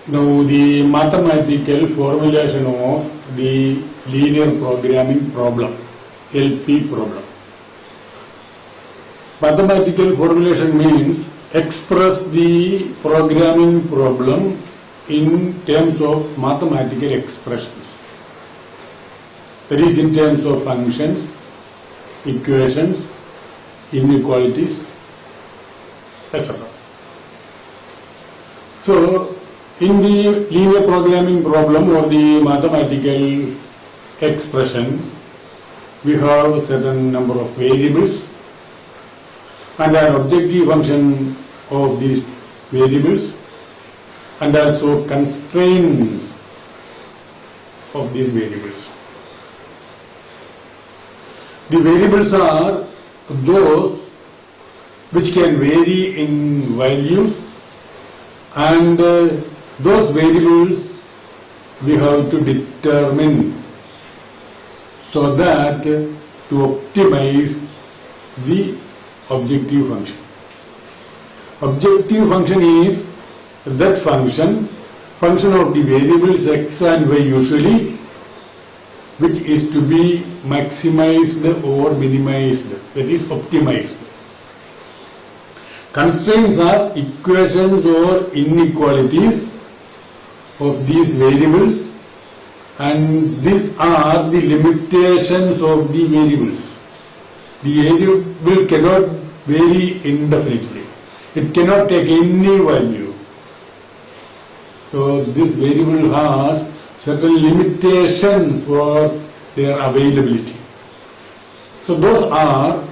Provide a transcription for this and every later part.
Now the mathematical formulation of the linear programming problem, LP problem. Mathematical formulation means express the programming problem in terms of mathematical expressions. That is in terms of functions, equations, inequalities, etc. So, in the linear programming problem or the mathematical expression, we have a certain number of variables and an objective function of these variables and also constraints of these variables. The variables are those which can vary in values, and those variables we have to determine so that to optimize the objective function. Objective function is that function of the variables x and y usually, which is to be maximized or minimized, that is optimized. Constraints are equations or inequalities of these variables, and these are the limitations of the variables. The variable cannot vary indefinitely. It cannot take any value. So this variable has certain limitations for their availability. So those are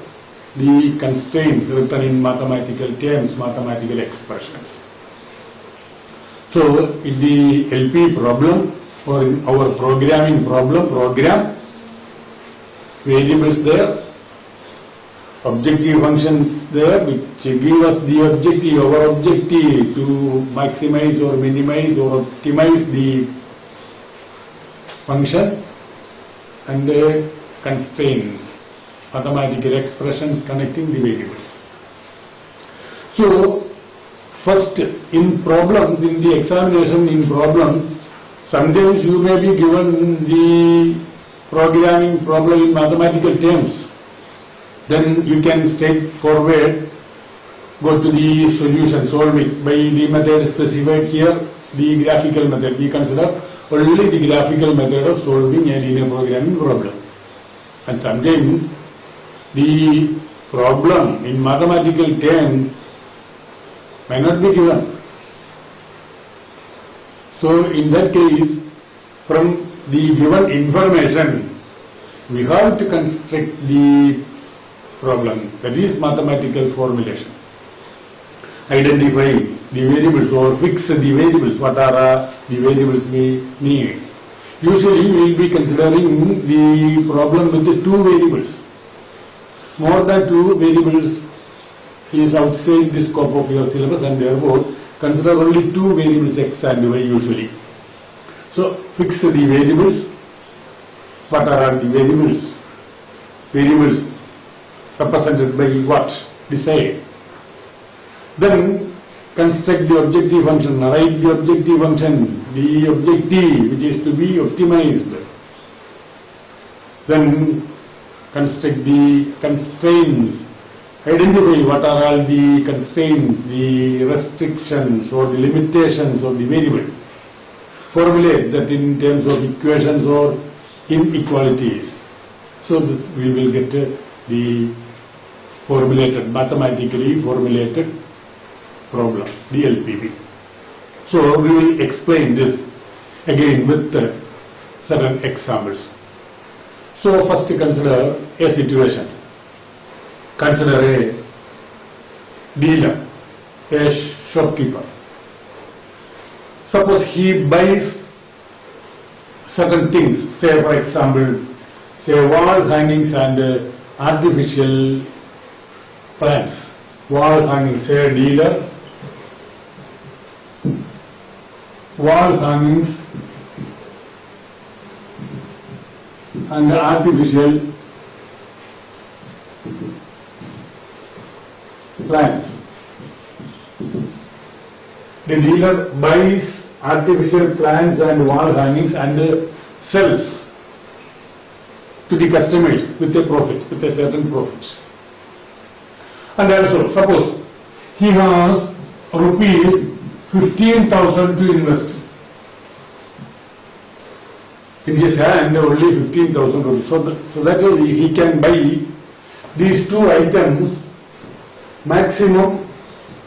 the constraints written in mathematical terms, mathematical expressions. So in the LP problem or in our programming problem, variables there, objective functions there which give us the objective, our objective to maximize or minimize or optimize the function, and the constraints, mathematical expressions connecting the variables. So first, in problems, in the examination in problems, sometimes you may be given the programming problem in mathematical terms. Then you can straightforward go to the solution, solve it by the method specified here, the graphical method. We consider only the graphical method of solving a linear programming problem. And sometimes the problem in mathematical terms may not be given. So in that case, from the given information, we have to construct the problem, that is mathematical formulation. Identify the variables or fix the variables, what are the variables we need. Usually we will be considering the problem with the two variables. More than two variables is outside the scope of your syllabus, and therefore consider only two variables x and y usually. So fix the variables. What are the variables? Variables represented by what? Decide. Then construct the objective function, write the objective function, the objective which is to be optimized. Then construct the constraints, identify what are all the constraints, the restrictions or the limitations of the variable. Formulate that in terms of equations or inequalities. So this we will get the formulated, mathematically formulated problem, the LPB. So we will explain this again with certain examples. So first consider a situation. Consider a dealer, a shopkeeper. Suppose he buys certain things, say for example, say wall hangings and artificial plants. Wall hangings, say a dealer, wall hangings and artificial plants. The dealer buys artificial plants and wall hangings and sells to the customers with a profit, with a certain profit. And also, suppose he has rupees 15,000 to invest. In his hand only 15,000 rupees. So that way he can buy these two items maximum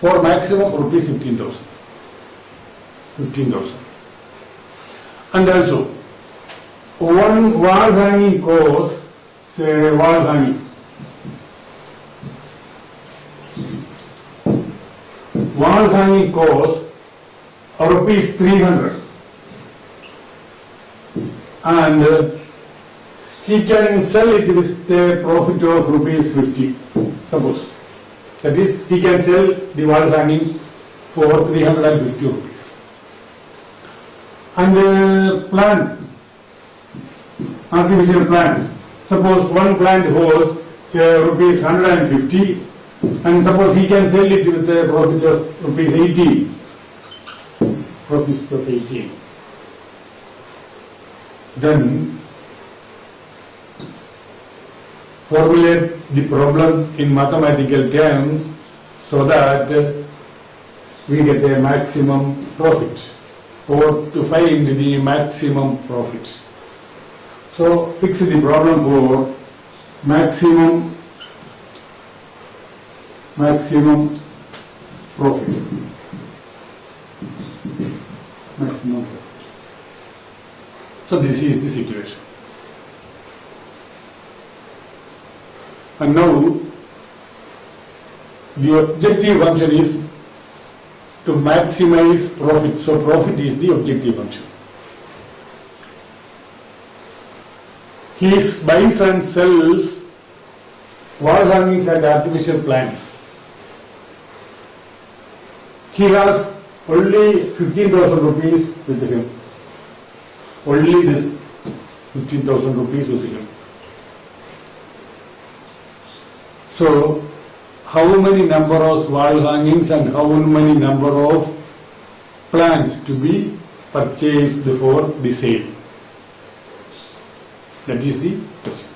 rupees 15,000. 15,000. And also, one wall hanging costs, say wall hanging. Wall hanging costs rupees 300. And he can sell it with a profit of rupees 50, suppose. That is, he can sell the wall hanging for 350 rupees. And plant, artificial plants. Suppose one plant holds, say, rupees 150, and suppose he can sell it with a profit of rupees 18. Profit of 18. Then formulate the problem in mathematical terms so that we get a maximum profit, or to find the maximum profit. So fix the problem for maximum profit. Maximum profit. So this is the situation. And now the objective function is to maximize profit. So profit is the objective function. He buys and sells wall hangings and artificial plants. He has only 15,000 rupees with him. Only this 15,000 rupees with him. So, how many number of wall hangings and how many number of plants to be purchased for the sale? That is the question.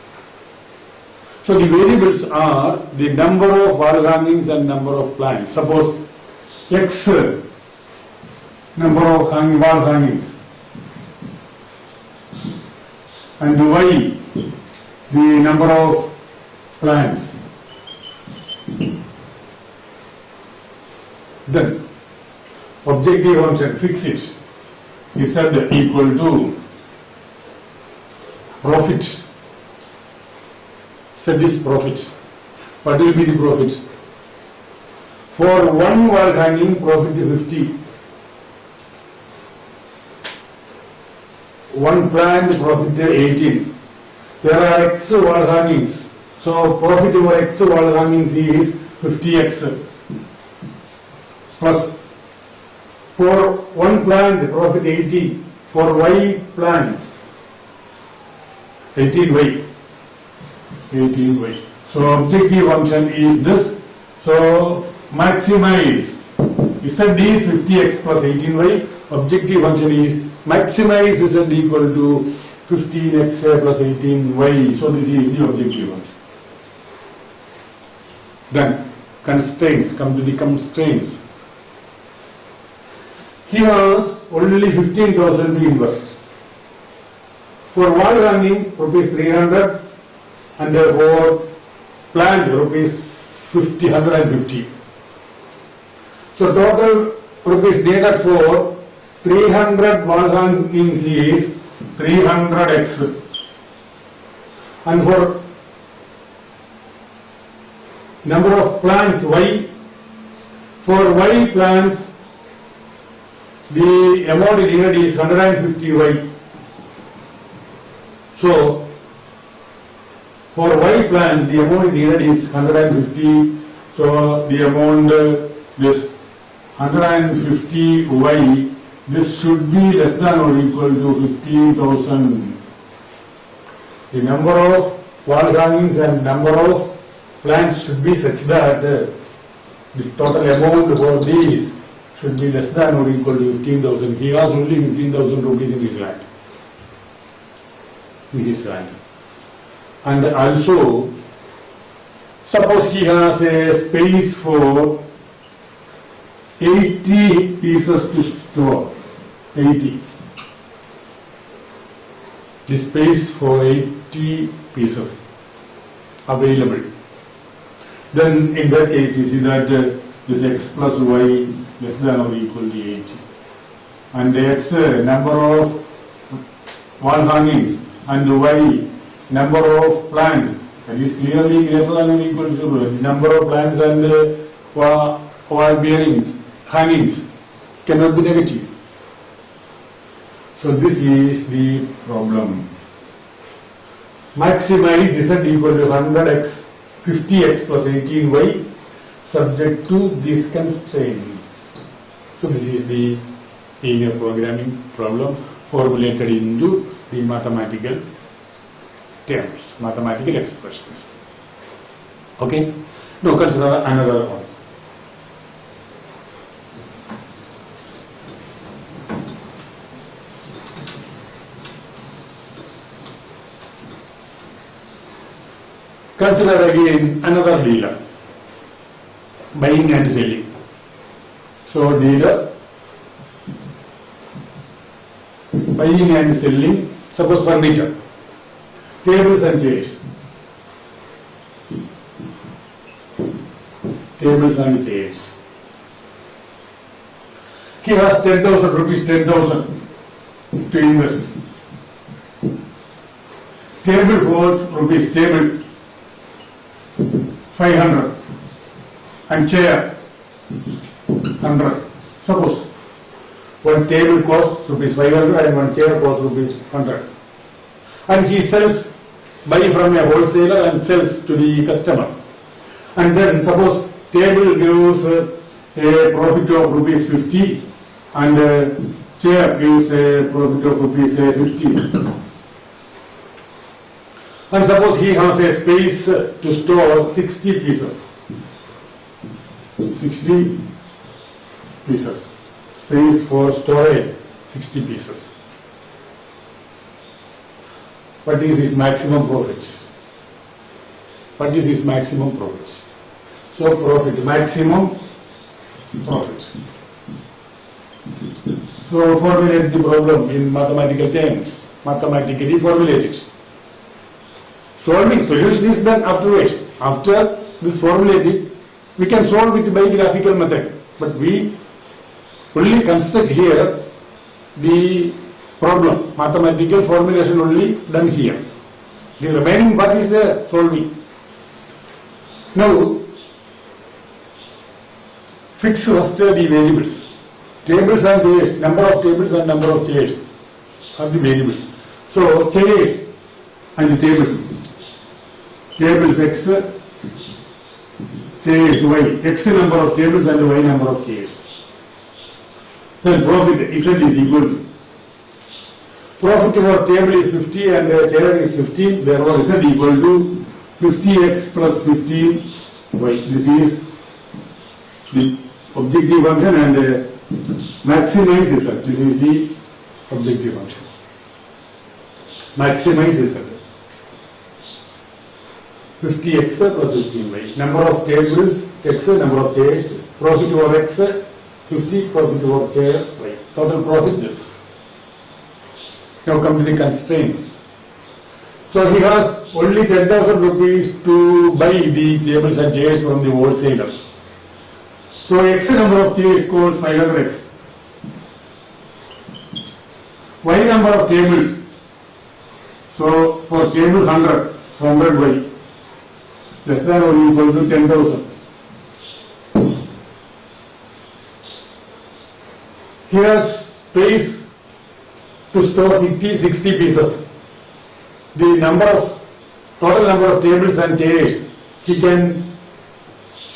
So the variables are the number of wall hangings and number of plants. Suppose X number of wall hangings and Y the number of plants. Then objective function, fix it, is said equal to profit. Set this profit. What will be the profit? For one wall hanging, profit is 50. One plant, profit is 18. There are X wall hangings. So profit over X wall hangings is 50X. Plus, for one plant, profit 80. For Y plants, 18Y. 18Y. So objective function is this. So maximize. You said is 50X plus 18Y. Objective function is maximize is equal to 15X plus 18Y. So this is the objective function. Then constraints, come to the constraints. He has only 15,000 to invest. For wall hanging, rupees 300, and for plant, rupees 150. So total rupees needed for 300 wall hangings is 300X. And for number of plants Y, for Y plants, the amount needed is 150Y. So, for Y plants, the amount needed is 150. So, the amount this 150Y, this should be less than or equal to 15,000. The number of wall hangings and number of plants should be such that the total amount for these should be less than or equal to 15,000. He has only 15,000 rupees in his land. And also, suppose he has a space for 80 pieces to store. 80. The space for 80 pieces available. Then in that case you see that this x plus y less than or equal to 80. And the x number of wall hangings and y number of plants, that is clearly greater than or equal to 0. The number of plants and wall bearings, hangings cannot be negative. So this is the problem. Maximize z equal to 100x, 50x plus 18y subject to these constraints. So this is the linear programming problem formulated into the mathematical terms, mathematical expressions. Okay? Now consider another one. Consider again another dealer, buying and selling. So dealer, buying and selling, suppose furniture, tables and chairs. Tables and chairs. He has 10,000 rupees, 10,000 to invest. Table holds rupees, table 500 and chair 100. Suppose one table costs rupees 500 and one chair costs rupees 100. And he sells, buy from a wholesaler and sells to the customer. And then suppose table gives a profit of rupees 50 and chair gives a profit of rupees 50. And suppose he has a space to store 60 pieces. 60 pieces. Space for storage, 60 pieces. What is his maximum profit? What is his maximum profit? So profit, maximum profit. So formulate the problem in mathematical terms. Mathematically formulate it. Solving solution is done afterwards. After this formulated, we can solve it by graphical method. But we only construct here the problem. Mathematical formulation only done here. The remaining part is there, solving. Now, fix first the variables. Tables and chairs, number of tables and number of chairs are the variables. So, chairs and the tables. Tables x, chairs y, x number of tables and y number of chairs. Then profit z is equal to, profit for table is 50 and chair is 15, therefore z equal to 50x plus 15y. This is the objective function and maximize z. This is the objective function. Maximize z. 50x plus 15y. Number of tables, x, number of chairs, profit over x, 50, profit over chair, y. Total profit this. Now come to the constraints. So he has only 10,000 rupees to buy the tables and chairs from the wholesaler. So x number of chairs costs 500x. Y number of tables. So for table 100, so 100y. Less than or equal to 10,000. He has space to store 60 pieces. The total number of tables and chairs, he can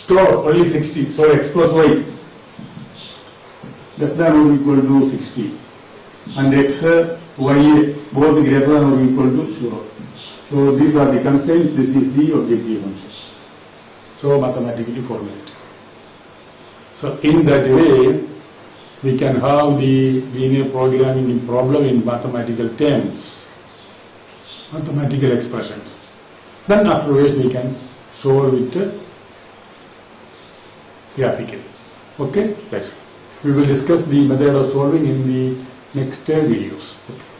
store only 60. So x plus y less than or equal to 60. And x, y both greater than or equal to 0. So these are the constraints, this is the objective function. So mathematically formulated. So in that way, we can have the linear programming problem in mathematical terms, mathematical expressions. Then afterwards we can solve it graphically. Okay, that's. We will discuss the method of solving in the next videos. Okay.